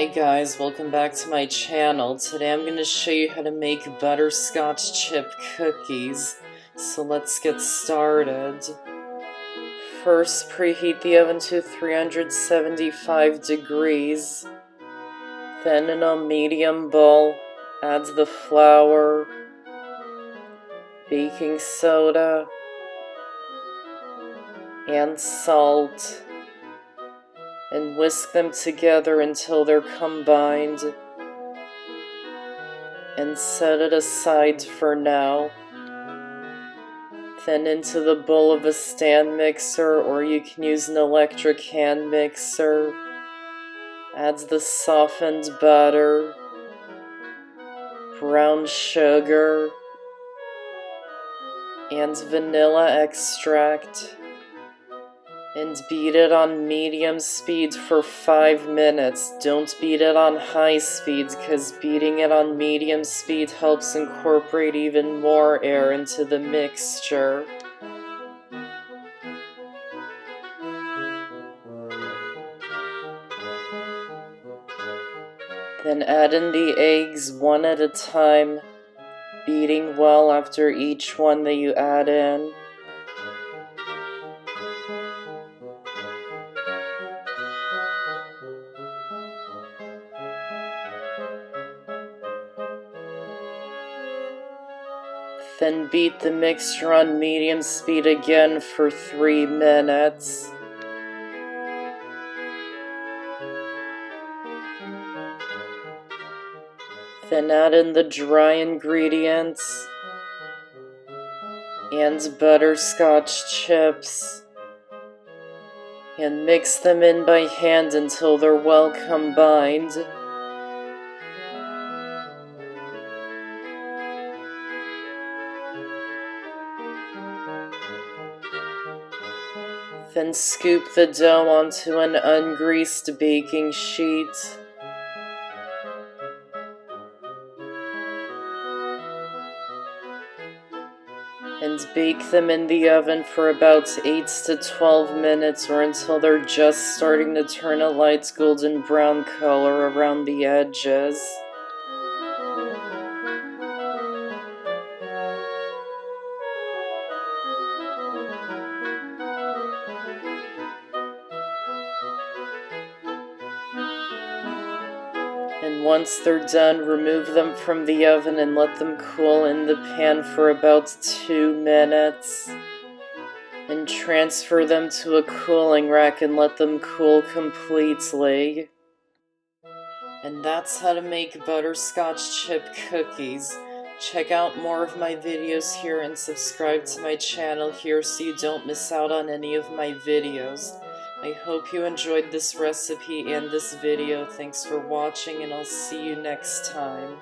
Hi guys, welcome back to my channel. Today I'm going to show you how to make butterscotch chip cookies. So let's get started. First, preheat the oven to 375 degrees. Then in a medium bowl, add the flour, baking soda, and salt, and whisk them together until they're combined, and set it aside for now. Then into the bowl of a stand mixer, or you can use an electric hand mixer, add the softened butter, brown sugar, and vanilla extract, and beat it on medium speed for 5 minutes. Don't beat it on high speed, because beating it on medium speed helps incorporate even more air into the mixture. Then add in the eggs one at a time, beating well after each one that you add in. Then beat the mixture on medium speed again for 3 minutes. Then add in the dry ingredients and butterscotch chips, and mix them in by hand until they're well combined. Then scoop the dough onto an ungreased baking sheet. And bake them in the oven for about 8 to 12 minutes, or until they're just starting to turn a light golden brown color around the edges. And once they're done, remove them from the oven and let them cool in the pan for about 2 minutes. And transfer them to a cooling rack and let them cool completely. And that's how to make butterscotch chip cookies. Check out more of my videos here and subscribe to my channel here so you don't miss out on any of my videos. I hope you enjoyed this recipe and this video. Thanks for watching, and I'll see you next time.